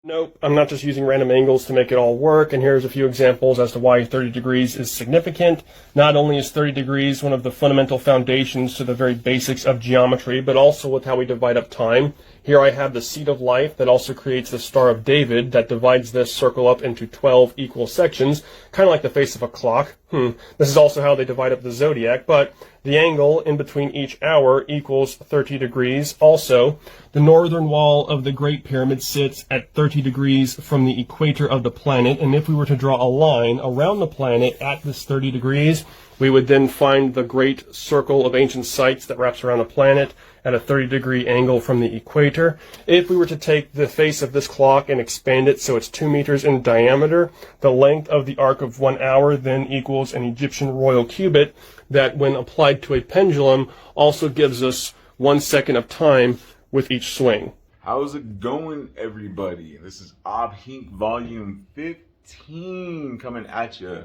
Nope, I'm not just using random angles to make it all work, and here's a few examples as to why 30 degrees is significant. Not only is 30 degrees one of the fundamental foundations to the very basics of geometry, but also with how we divide up time. Here I have the seed of life that also creates the Star of David that divides this circle up into 12 equal sections, kind of like the face of a clock. This is also how they divide up the zodiac, but the angle in between each hour equals 30 degrees. Also, the northern wall of the Great Pyramid sits at 30 degrees from the equator of the planet, and if we were to draw a line around the planet at this 30 degrees, we would then find the great circle of ancient sites that wraps around the planet at a 30-degree angle from the equator. If we were to take the face of this clock and expand it so it's 2 meters in diameter, the length of the arc of 1 hour then equals an Egyptian royal cubit that, when applied to a pendulum, also gives us 1 second of time with each swing. How's it going, everybody? This is Ab Hinc Volume 15 coming at you,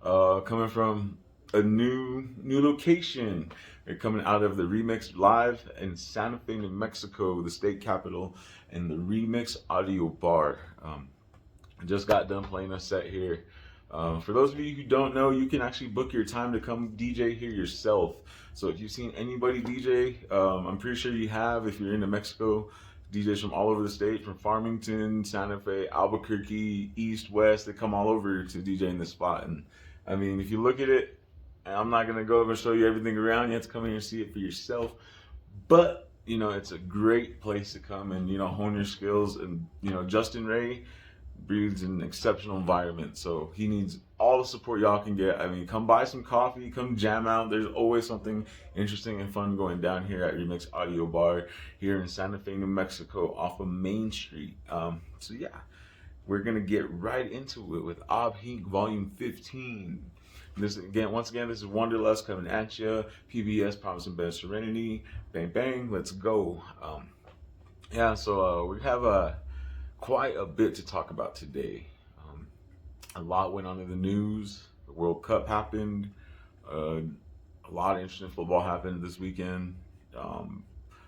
coming from a new location. They're coming out of the Remix Live in Santa Fe, New Mexico, the state capital, and the Remix Audio Bar. I just got done playing a set here. For those of you who don't know, you can actually book your time to come DJ here yourself. So if you've seen anybody DJ, I'm pretty sure you have. If you're in New Mexico, DJs from all over the state, from Farmington, Santa Fe, Albuquerque, East, West, they come all over to DJ in this spot. And I mean, if you look at it, and I'm not going to go over and show you everything around. You have to come here and see it for yourself. But, you know, it's a great place to come and, you know, hone your skills. And, you know, Justin Ray breathes an exceptional environment. So he needs all the support y'all can get. I mean, come buy some coffee, come jam out. There's always something interesting and fun going down here at Remix Audio Bar here in Santa Fe, New Mexico, off of Main Street. So, yeah, we're going to get right into it with Ab Hinc Volume 15. Once again, this is Wanderlust coming at you. PBS, Promise and Better Serenity. Bang, bang, let's go. So we have quite a bit to talk about today. A lot went on in the news. The World Cup happened. A lot of interesting football happened this weekend.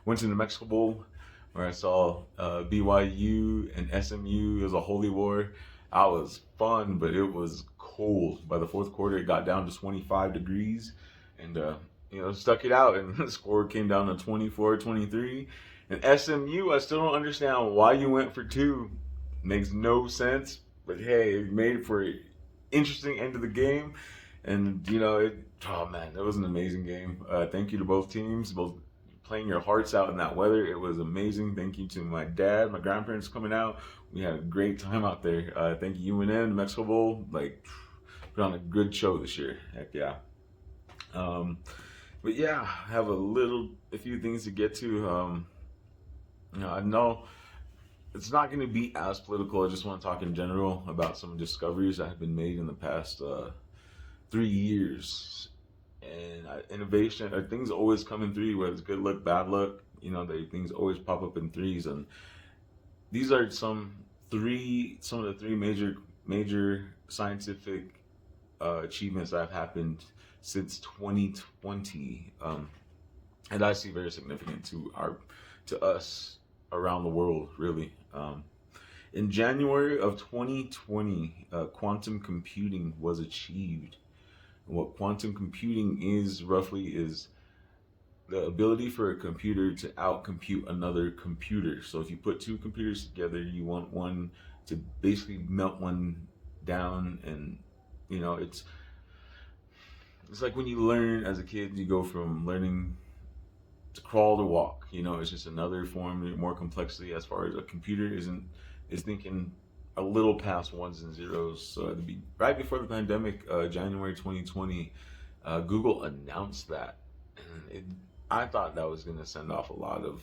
Went to the Mexico Bowl, where I saw BYU and SMU. It was a holy war. That was fun, but it was cold. By the fourth quarter, it got down to 25 degrees, and stuck it out, and the score came down to 24-23. And SMU, I still don't understand why you went for two. Makes no sense, but hey, it made for an interesting end of the game. And it was an amazing game. Thank you to both teams, both playing your hearts out in that weather. It was amazing. Thank you to my dad, my grandparents coming out. We had a great time out there. Thank you, UNM, the Mexico Bowl. Put on a good show this year. Heck yeah. But yeah, I have a few things to get to. I know it's not going to be as political. I just want to talk in general about some discoveries that have been made in the past 3 years. And innovation, things always come in three, whether it's good luck, bad luck. Things always pop up in threes, and these are some of the three major scientific achievements that have happened since 2020, and I see very significant to us around the world, really. In January of 2020, quantum computing was achieved. What quantum computing is roughly is the ability for a computer to outcompute another computer. So if you put two computers together, you want one to basically melt one down, and it's like when you learn as a kid, you go from learning to crawl to walk. It's just another form, more complexity as far as a computer is thinking a little past ones and zeros. So right before the pandemic, January 2020, Google announced that, and I thought that was going to send off a lot of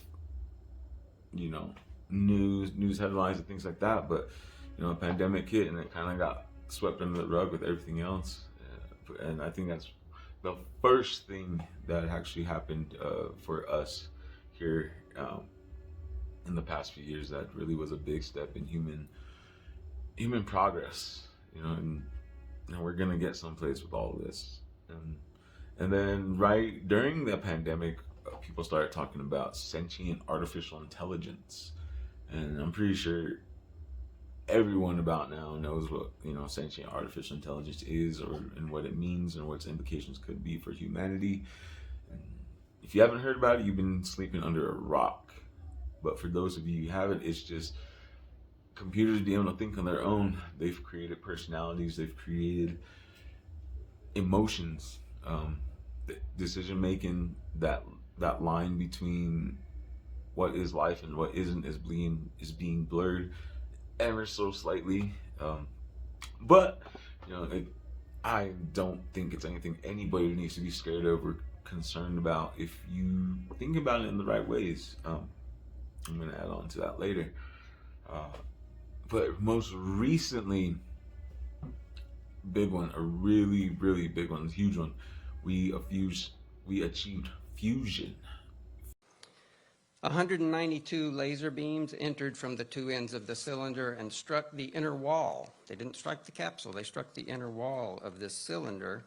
news headlines and things like that, but a pandemic hit and it kind of got swept under the rug with everything else. And I think that's the first thing that actually happened for us here in the past few years. That really was a big step in human progress, and we're gonna get someplace with all of this. And then right during the pandemic, people started talking about sentient artificial intelligence, and I'm pretty sure everyone about now knows what, sentient artificial intelligence is, and what it means, and what its implications could be for humanity. And if you haven't heard about it, you've been sleeping under a rock. But for those of you who haven't, it's just computers being able to think on their own. They've created personalities, they've created emotions, decision making. That line between what is life and what isn't is being blurred ever so slightly. But I don't think it's anything anybody needs to be scared of or concerned about if you think about it in the right ways. I'm going to add on to that later. But most recently, big one, a really, really big one, a huge one. We achieved fusion. 192 laser beams entered from the two ends of the cylinder and struck the inner wall. They didn't strike the capsule, they struck the inner wall of this cylinder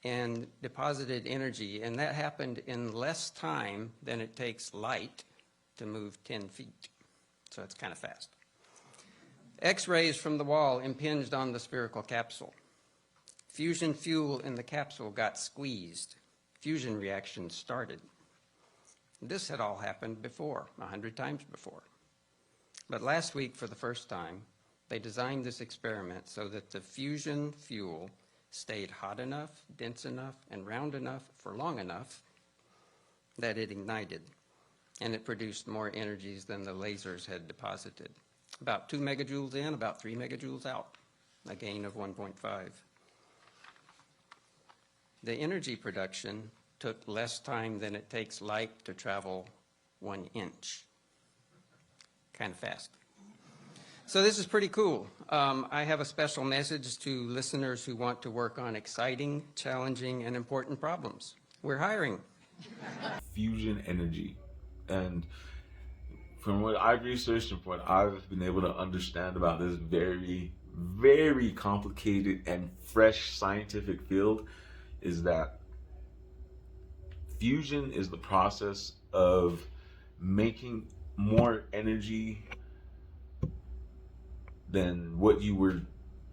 and deposited energy. And that happened in less time than it takes light to move 10 feet. So it's kind of fast. X-rays from the wall impinged on the spherical capsule. Fusion fuel in the capsule got squeezed. Fusion reactions started. This had all happened before, 100 times before. But last week, for the first time, they designed this experiment so that the fusion fuel stayed hot enough, dense enough, and round enough for long enough that it ignited. And it produced more energies than the lasers had deposited. About 2 megajoules in, about 3 megajoules out, a gain of 1.5. The energy production took less time than it takes light to travel 1 inch. Kind of fast. So this is pretty cool. I have a special message to listeners who want to work on exciting, challenging, and important problems. We're hiring. Fusion energy. And from what I've researched and from what I've been able to understand about this very, very complicated and fresh scientific field, is that fusion is the process of making more energy than what you were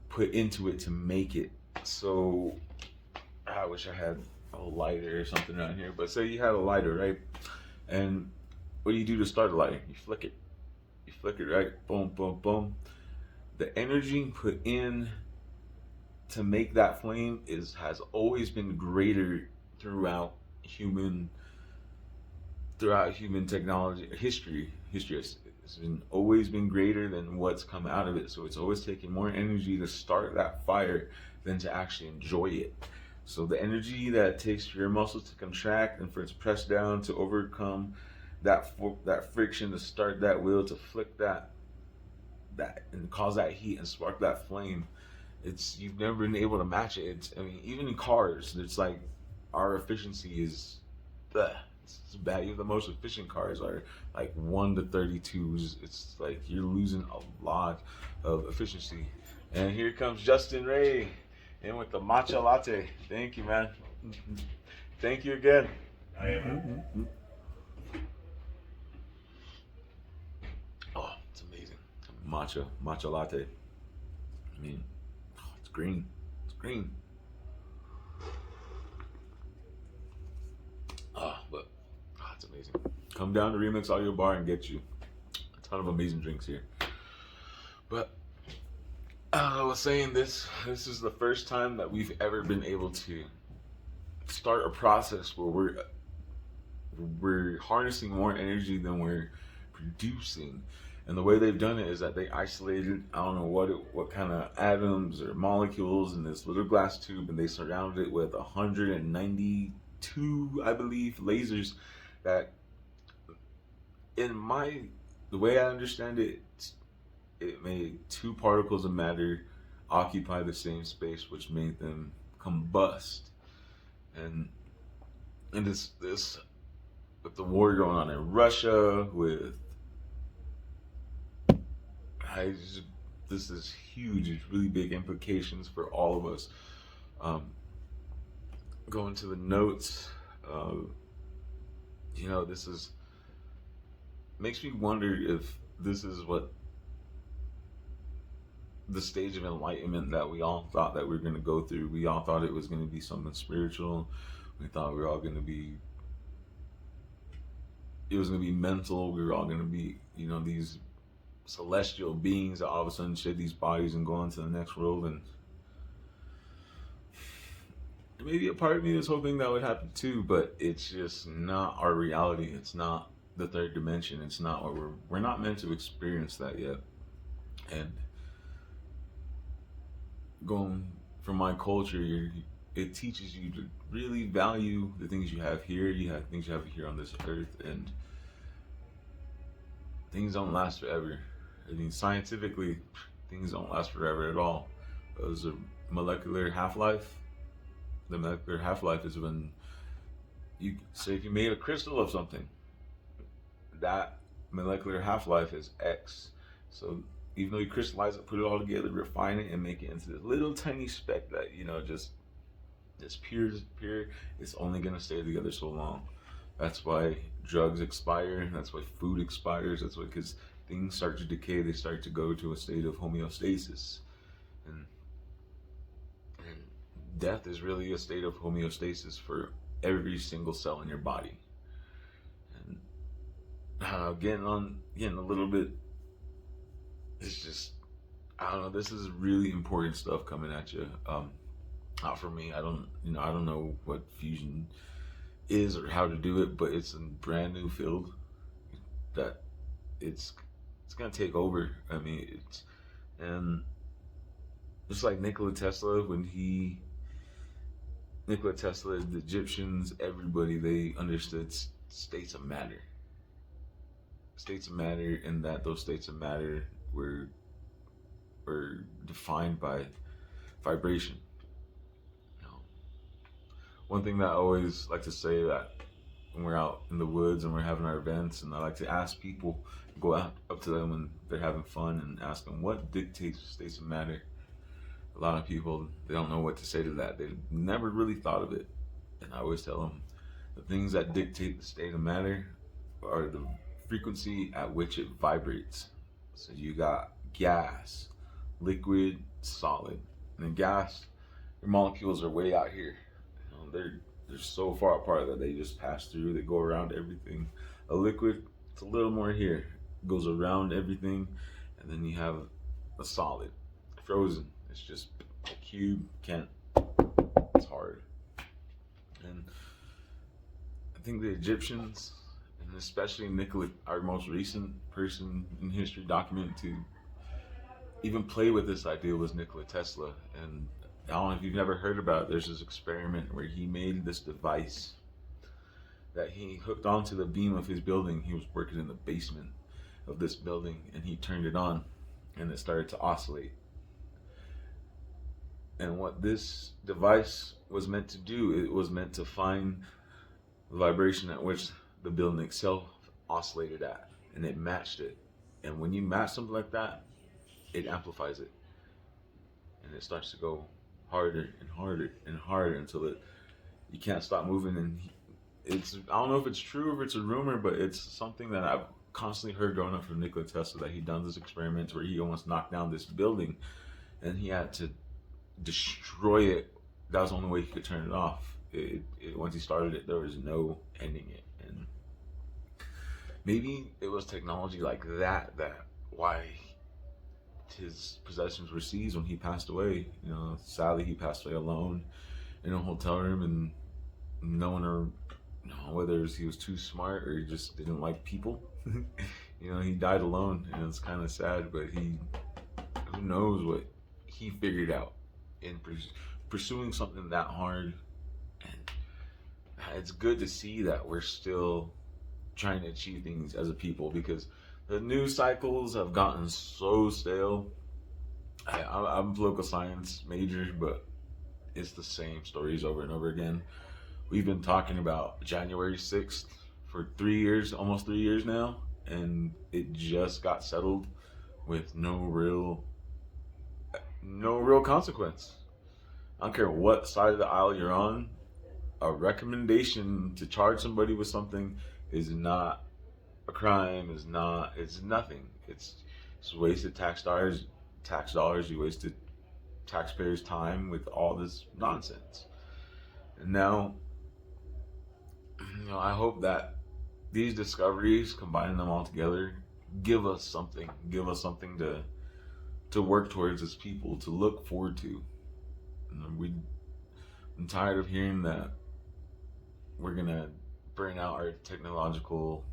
put into it to make it. So I wish I had a lighter or something around here, but say you had a lighter, right? And what do you do to start a lighter? You flick it. You flick it, right? Boom, boom, boom. The energy put in to make that flame has always been greater throughout human technology history. It's always been greater than what's come out of it. So it's always taking more energy to start that fire than to actually enjoy it. So the energy that it takes for your muscles to contract and for it to press down to overcome that friction, to start that wheel, to flick that and cause that heat and spark that flame, you've never been able to match it. Even in cars, it's like our efficiency is it's bad. Even the most efficient cars are like 1 to 32s. It's like you're losing a lot of efficiency. And here comes Justin Ray in with the matcha latte. Thank you, man. Thank you again. I am. Oh, it's amazing. Matcha latte. It's green. It's green. It's amazing. Come down to Remix Audio Bar and get you a ton of amazing drinks here. But I was saying this is the first time that we've ever been able to start a process where we're harnessing more energy than we're producing. And the way they've done it is that they isolated, I don't know what kind of atoms or molecules in this little glass tube, and they surrounded it with 192, I believe, lasers that, the way I understand it, it made 2 particles of matter occupy the same space, which made them combust. And this with the war going on in Russia, this is huge. It's really big implications for all of us. Going to the notes, this makes me wonder if this is what the stage of enlightenment that we all thought that we were going to go through. We all thought it was going to be something spiritual. We thought we were all going to be, it was going to be mental. We were all going to be, these celestial beings that all of a sudden shed these bodies and go on to the next world. And maybe a part of me is hoping that would happen too, but it's just not our reality. It's not the third dimension. It's not what we're not meant to experience that yet. And going from my culture, it teaches you to really value the things you have here. You have things you have here on this earth, and things don't last forever. I mean, scientifically, things don't last forever at all. There's a molecular half-life. The molecular half-life is when you say, if you made a crystal of something, that molecular half-life is X. So even though you crystallize it, put it all together, refine it, and make it into this little tiny speck that, just pure, it's only going to stay together so long. That's why drugs expire. That's why food expires. That's why, because things start to decay. They start to go to a state of homeostasis. And death is really a state of homeostasis for every single cell in your body. And getting a little bit, it's just, I don't know, this is really important stuff coming at you. Not for me. I don't know what fusion is or how to do it, but it's a brand new field that it's gonna take over. I mean, and just like Nikola Tesla, the Egyptians, everybody, they understood states of matter. States of matter, and that those states of matter were defined by vibration. One thing that I always like to say, that when we're out in the woods and we're having our events, and I like to ask people, go out up to them when they're having fun and ask them, what dictates states of matter? A lot of people, they don't know what to say to that. They've never really thought of it. And I always tell them, the things that dictate the state of matter are the frequency at which it vibrates. So you got gas, liquid, solid. And in gas, your molecules are way out here. They're so far apart that they just pass through. They go around everything. A liquid, it's a little more here. It goes around everything. And then you have a solid, frozen. It's just a cube. It's hard. And I think the Egyptians, and especially Nikola, our most recent person in history documented to even play with this idea, was Nikola Tesla. And I don't know if you've never heard about it. There's this experiment where he made this device that he hooked onto the beam of his building. He was working in the basement of this building, and he turned it on, and it started to oscillate. And what this device was meant to do, it was meant to find the vibration at which the building itself oscillated at, and it matched it. And when you match something like that, it amplifies it, and it starts to go harder and harder and harder until you can't stop moving. And I don't know if it's true or if it's a rumor, but it's something that I've constantly heard growing up from Nikola Tesla, that he done this experiment where he almost knocked down this building, and he had to destroy it. That was the only way he could turn it off. Once he started it, there was no ending it. And maybe it was technology like that why his possessions were seized when he passed away. Sadly, he passed away alone in a hotel room, and no one, whether he was too smart or he just didn't like people. He died alone, and it's kind of sad. But who knows what he figured out in pursuing something that hard. And it's good to see that we're still trying to achieve things as a people, because the news cycles have gotten so stale. I'm a political science major, but it's the same stories over and over again. We've been talking about January 6th for 3 years, almost 3 years now, and it just got settled with no real consequence. I don't care what side of the aisle you're on. A recommendation to charge somebody with something is not a crime. It's nothing. It's wasted tax tax dollars, you wasted taxpayers' time with all this nonsense. And now, I hope that these discoveries, combining them all together, give us something to work towards as people, to look forward to. I'm tired of hearing that we're gonna burn out our technological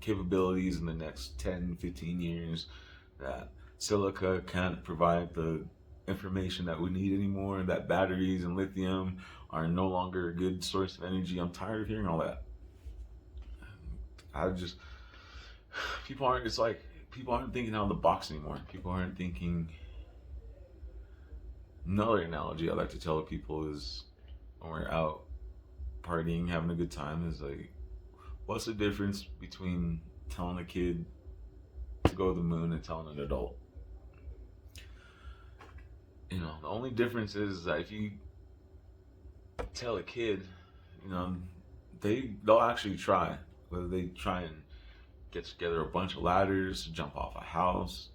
capabilities in the next 10, 15 years, that silica can't provide the information that we need anymore, that batteries and lithium are no longer a good source of energy. I'm tired of hearing all that. People aren't thinking out of the box anymore. People aren't thinking. Another analogy I like to tell people is, when we're out partying, having a good time, is like, what's the difference between telling a kid to go to the moon and telling an adult? The only difference is that if you tell a kid, they'll actually try. Whether they try and get together a bunch of ladders, jump off a house,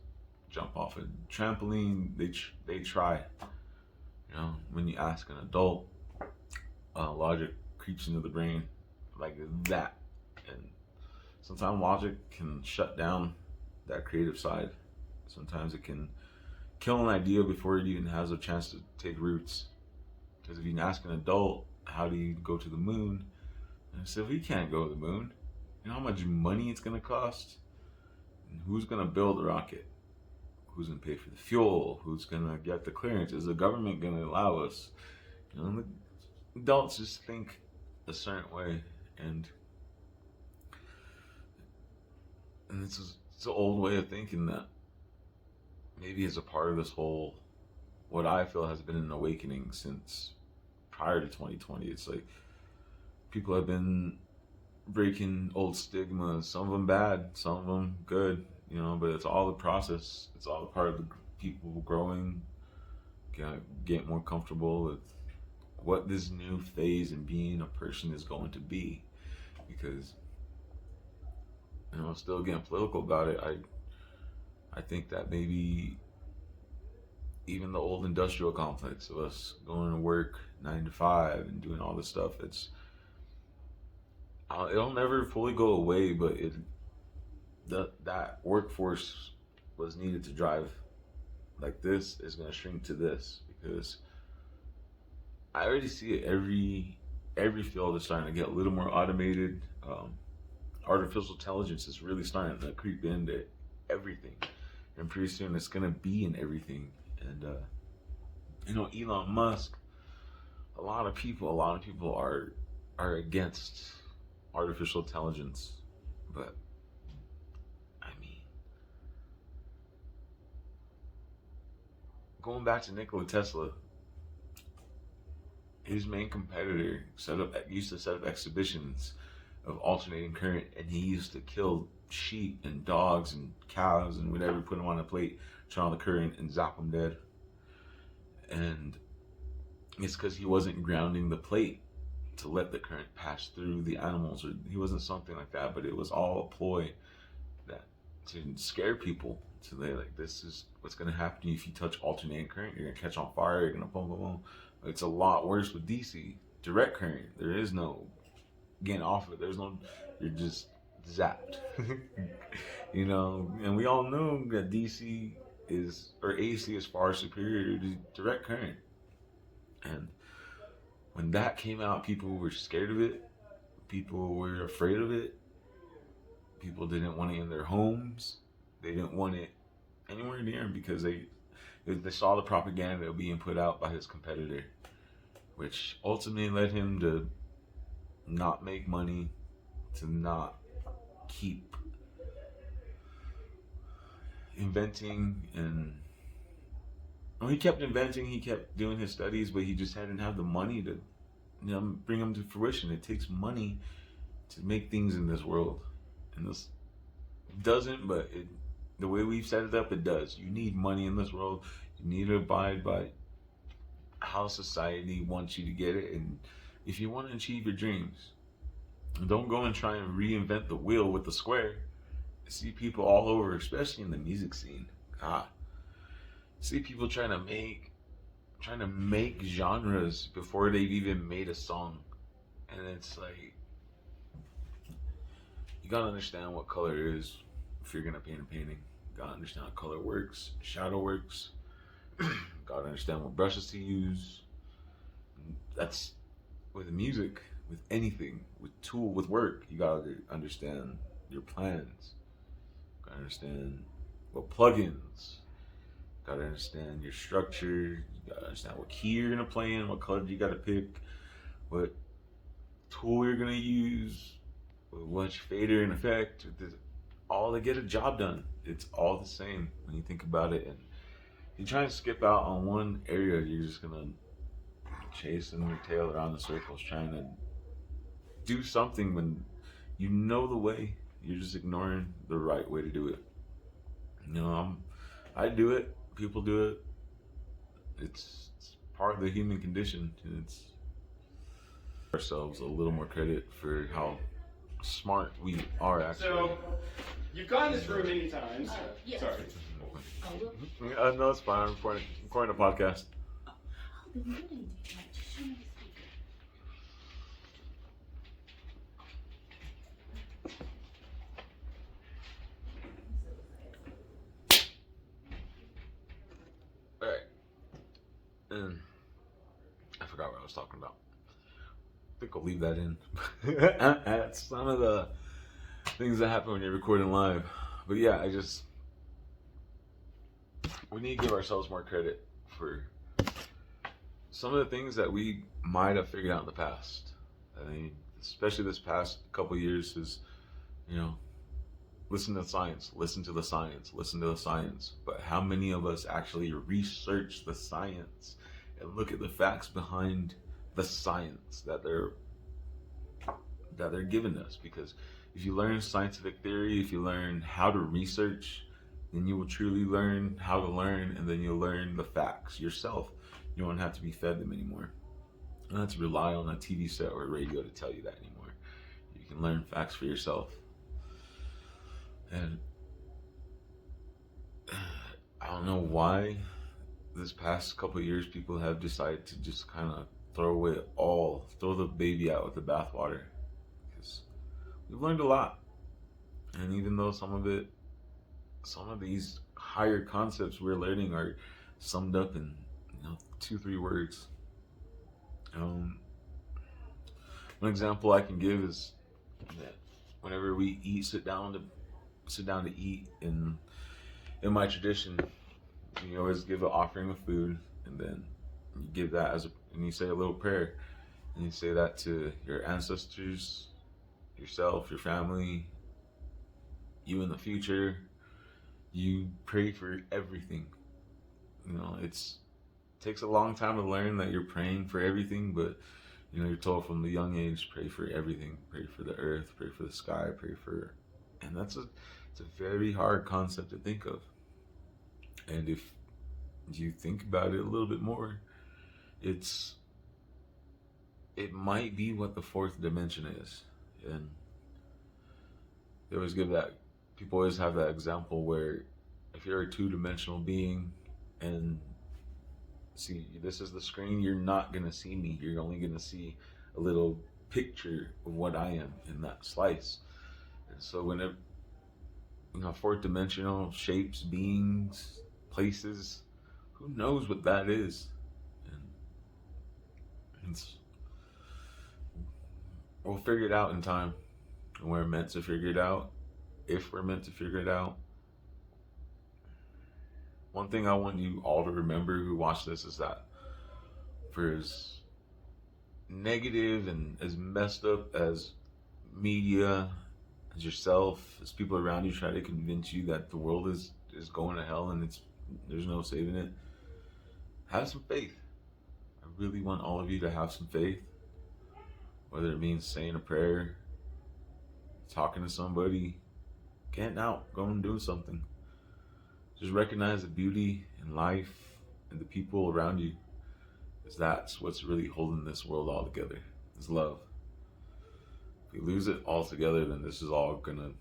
jump off a trampoline, they try. When you ask an adult, logic creeps into the brain like that. And sometimes logic can shut down that creative side. Sometimes it can kill an idea before it even has a chance to take roots. Because if you ask an adult, how do you go to the moon? And I said, we can't go to the moon. You know how much money it's going to cost? And who's going to build the rocket? Who's going to pay for the fuel? Who's going to get the clearance? Is the government going to allow us? Adults just think a certain way, and it's an old way of thinking that maybe is a part of this whole, what I feel has been an awakening since prior to 2020. It's like people have been breaking old stigmas, some of them bad, some of them good, but it's all the process. It's all the part of the people growing, get more comfortable with what this new phase in being a person is going to be. Because, still getting political about it, I think that maybe even the old industrial complex of us going to work 9 to 5 and doing all this stuff, it'll never fully go away, but that workforce was needed to drive. Like, this is going to shrink to this, because I already see it. Every field is starting to get a little more automated. Artificial intelligence is really starting to creep into everything, and pretty soon it's going to be in everything. And Elon Musk, a lot of people are against artificial intelligence, but going back to Nikola Tesla, his main competitor used to set up exhibitions of alternating current, and he used to kill sheep and dogs and cows and whatever, put them on a plate, turn on the current, and zap them dead. And it's because he wasn't grounding the plate to let the current pass through the animals, or he wasn't something like that, but it was all a ploy to scare people. So they're like, this is what's going to happen to you if you touch alternating current. You're going to catch on fire. You're going to boom, boom, boom. It's a lot worse with DC. Direct current, there is no getting off of it. You're just zapped. And we all know that DC AC is far superior to direct current. And when that came out, people were scared of it. People were afraid of it. People didn't want it in their homes. They didn't want it anywhere near him, because they saw the propaganda being put out by his competitor, which ultimately led him to not make money, to not keep inventing. And he kept inventing, he kept doing his studies, but he just hadn't had the money to bring them to fruition. It takes money to make things in this world, and this doesn't, but the way we've set it up, it does. You need money in this world. You need to abide by how society wants you to get it. And if you want to achieve your dreams, don't go and try and reinvent the wheel with the square. see people all over, especially in the music scene. God, see people trying to make genres before they've even made a song, and it's like, you gotta understand what color is if you're gonna paint a painting. You gotta understand how color works, shadow works. Gotta understand what brushes to use. That's with music, with anything, with work. You gotta understand your plans. Gotta understand what plugins. Gotta understand your structure. You gotta understand what key you're gonna play in, what color you gotta pick, what tool you're gonna use, what fader and effect. All to get a job done. It's all the same when you think about it. And if you try to skip out on one area, you're just gonna chasing your tail around the circles, trying to do something when you know the way. You're just ignoring the right way to do it. I do it. People do it. It's part of the human condition. It's ourselves a little more credit for how smart we are, actually. So, you've gone this room many times. Yes. Sorry. No, it's fine. I'm recording a podcast. Then what do you do? Like, just show me the speaker. Alright. And I forgot what I was talking about. I think I'll leave that in. That's some of the things that happen when you're recording live. But yeah, we need to give ourselves more credit for some of the things that we might have figured out in the past. I mean, especially this past couple of years is, listen to the science, listen to the science, listen to the science. But how many of us actually research the science and look at the facts behind the science that they're giving us? Because if you learn scientific theory, if you learn how to research, then you will truly learn how to learn, and then you'll learn the facts yourself. You don't have to be fed them anymore. You don't have to rely on a TV set or a radio to tell you that anymore. You can learn facts for yourself. And I don't know why this past couple of years people have decided to just kind of throw the baby out with the bathwater. Because we've learned a lot. And even though some of these higher concepts we're learning are summed up in 2-3 words. One example I can give is that whenever we sit down to eat in my tradition, you always give an offering of food, and then you give that and you say a little prayer, and you say that to your ancestors, yourself, your family, you in the future. You pray for everything. It takes a long time to learn that you're praying for everything, but you're told from the young age, pray for everything. Pray for the earth, pray for the sky, and it's a very hard concept to think of. And if you think about it a little bit more, it might be what the fourth dimension is. And people always have that example where if you're a 2-dimensional being and see, this is the screen, you're not going to see me. You're only going to see a little picture of what I am in that slice. And so whenever, 4th dimensional shapes, beings, places, who knows what that is? And we'll figure it out in time. And we're meant to figure it out. If we're meant to figure it out. One thing I want you all to remember who watch this is that for as negative and as messed up as media, as yourself, as people around you try to convince you that the world is going to hell and there's no saving it, have some faith. I really want all of you to have some faith. Whether it means saying a prayer, talking to somebody, getting out, going and doing something. Just recognize the beauty in life and the people around you, because that's what's really holding this world all together, is love. If we lose it all together, then this is all gonna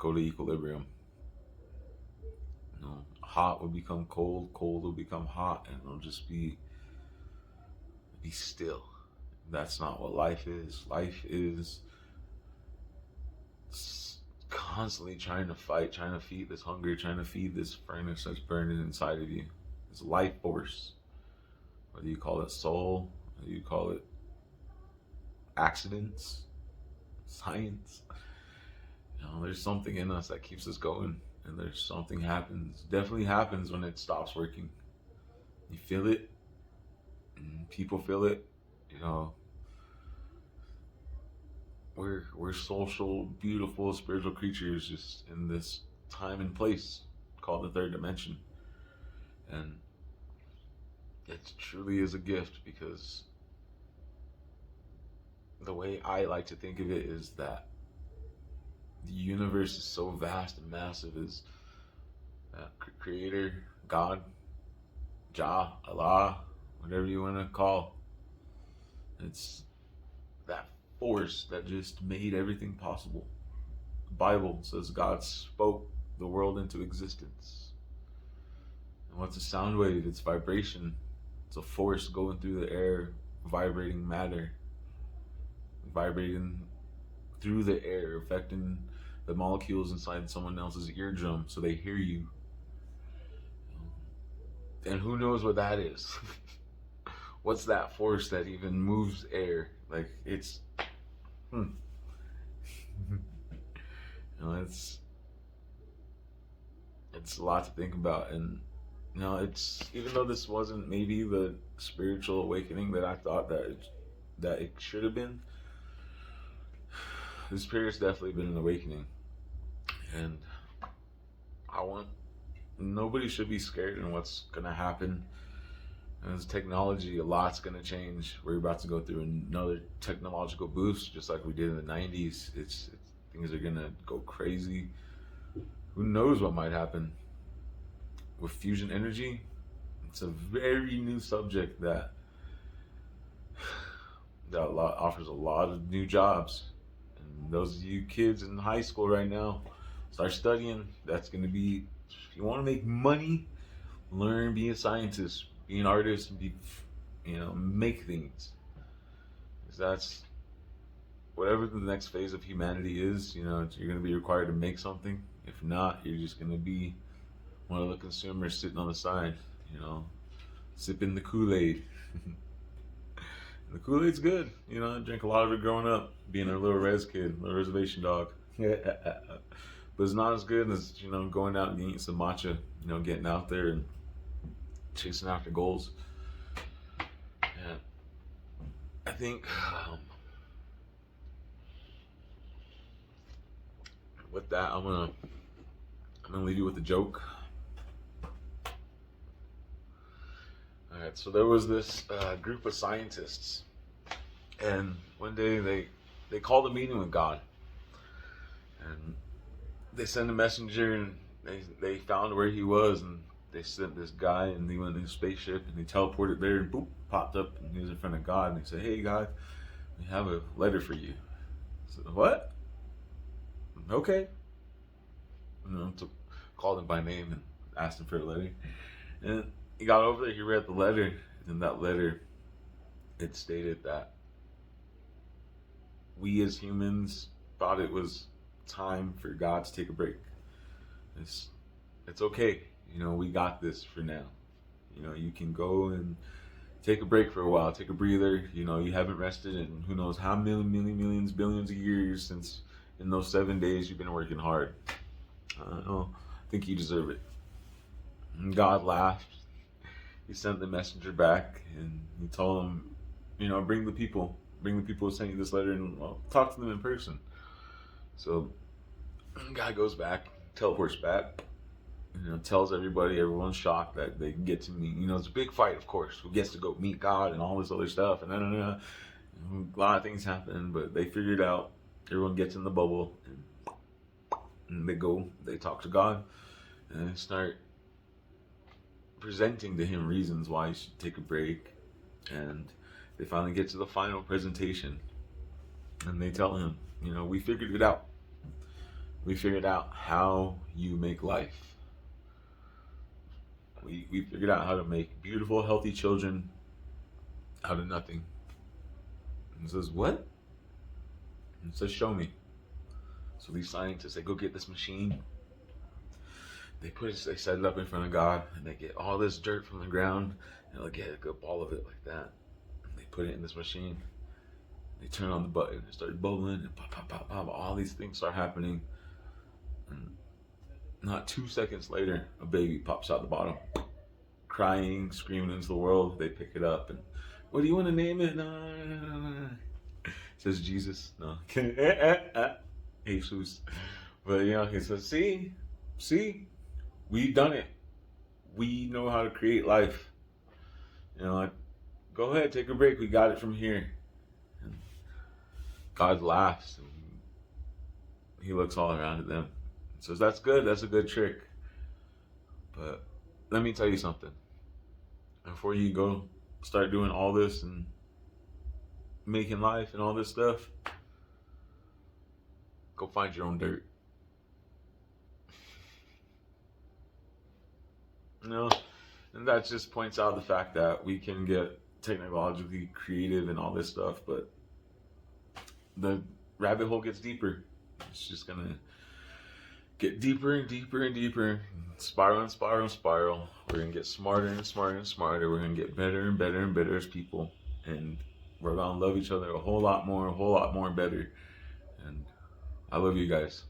go to equilibrium. Hot will become cold, cold will become hot, and it'll just be still. That's not what life is. Life is constantly trying to fight, trying to feed this hunger, trying to feed this furnace that's burning inside of you. This life force. Whether you call it soul, whether you call it accidents, science. There's something in us that keeps us going. And there's something definitely happens when it stops working. You feel it, and people feel it. We're social, beautiful, spiritual creatures just in this time and place called the third dimension. And it truly is a gift, because the way I like to think of it is that the universe is so vast and massive, is creator, God, Jah, Allah, whatever you want to call. It's that force that just made everything possible. The Bible says God spoke the world into existence. And what's a sound wave? It's vibration. It's a force going through the air, vibrating matter, vibrating through the air, affecting the molecules inside someone else's eardrum so they hear you. And who knows what that is? What's that force that even moves air? Like, it's it's a lot to think about. And it's, even though this wasn't maybe the spiritual awakening that I thought that it should have been, this period's definitely been an awakening. And nobody should be scared in what's gonna happen. As technology, a lot's gonna change. We're about to go through another technological boost, just like we did in the 90s. Things are gonna go crazy. Who knows what might happen with fusion energy? It's a very new subject that offers a lot of new jobs. And those of you kids in high school right now, start studying. That's going to be, if you want to make money, learn, be a scientist, be an artist, and make things. Because that's whatever the next phase of humanity is. You're going to be required to make something. If not, you're just going to be one of the consumers sitting on the side, sipping the Kool-Aid. The Kool-Aid's good. I drank a lot of it growing up, being a little little reservation dog. But it's not as good as, going out and eating some matcha, getting out there and chasing after goals. And I think with that, I'm gonna leave you with a joke. All right, so there was this group of scientists, and one day they called a meeting with God, and they sent a messenger, and they found where he was, and they sent this guy, and he went in a spaceship, and he teleported there, and boop, popped up, and he was in front of God, and he said, "Hey God, we have a letter for you." I said, "What?" "Okay." Called him by name and asked him for a letter, and he got over there. He read the letter, and in that letter, it stated that we as humans thought it was time for God to take a break. It's okay. We got this for now. You can go and take a break for a while, take a breather. You haven't rested in who knows how many millions, billions of years since in those 7 days you've been working hard. I think you deserve it. And God laughed. He sent the messenger back, and he told him, bring the people who sent you this letter, and talk to them in person. So guy goes back, teleports back, tells everybody. Everyone's shocked that they get to meet. It's a big fight, of course. Who gets to go meet God and all this other stuff, and a lot of things happen, but they figured out. Everyone gets in the bubble, and they talk to God, and they start presenting to him reasons why he should take a break. And they finally get to the final presentation, and they tell him, we figured it out. We figured out how you make life. We figured out how to make beautiful, healthy children out of nothing. And it says, what? And it says, show me. So these scientists, they go get this machine. They set it up in front of God, and they get all this dirt from the ground, and they'll get a good ball of it like that. And they put it in this machine. They turn on the button, it starts bubbling, and pop, pop, pop, pop. All these things start happening. And not 2 seconds later, a baby pops out the bottom, crying, screaming into the world. They pick it up, and what do you want to name it? No. It says Jesus. No. Jesus. But he says, see, we've done it. We know how to create life. Like, go ahead, take a break. We got it from here. And God laughs, and he looks all around at them. Says, that's good. That's a good trick. But let me tell you something. Before you go start doing all this and making life and all this stuff, go find your own dirt. And that just points out the fact that we can get technologically creative and all this stuff, but the rabbit hole gets deeper. It's just gonna get deeper and deeper and deeper, spiral and spiral and spiral. We're gonna get smarter and smarter and smarter. We're gonna get better and better and better as people, and we're gonna love each other a whole lot more better. And I love you guys.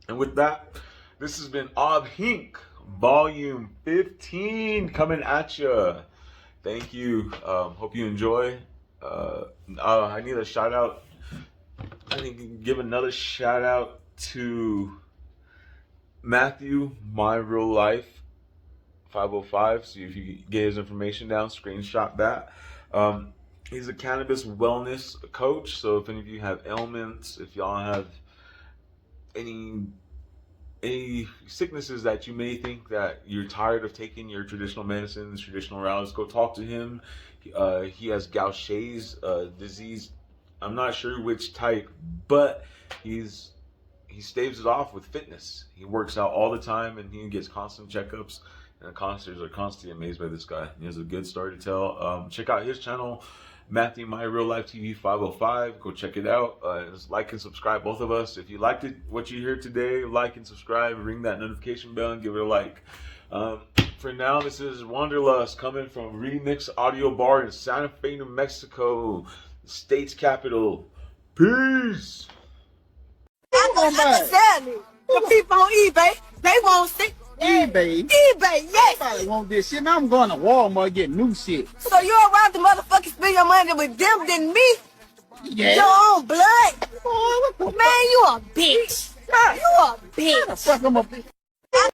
And with that, this has been Ab Hinc Volume 15 coming at you. Thank you. Hope you enjoy. I need a shout out. I need to give another shout out to Matthew, My Real Life 505. So if you get his information down, screenshot that. He's a cannabis wellness coach. So if any of you have ailments, if y'all have any sicknesses that you may think that you're tired of taking your traditional medicines, traditional routes, go talk to him. He has Gaucher's disease. I'm not sure which type, but he staves it off with fitness. He works out all the time, and he gets constant checkups. And the counselors are constantly amazed by this guy. He has a good story to tell. Check out his channel, Matthew My Real Life TV 505. Go check it out. Just like and subscribe, both of us. If you liked it, what you hear today, like and subscribe. Ring that notification bell and give it a like. For now, this is Wanderlust coming from Remix Audio Bar in Santa Fe, New Mexico, the state's capital. Peace. I'm selling it. The people on eBay, they won't see. eBay? eBay, yes. Everybody want this shit. Now I'm going to Walmart get new shit. So you'd rather motherfuckers spend your money with them than me? Yeah. Your own blood? Boy, what the Man, you a bitch. You a bitch. fuck? I'm a bitch.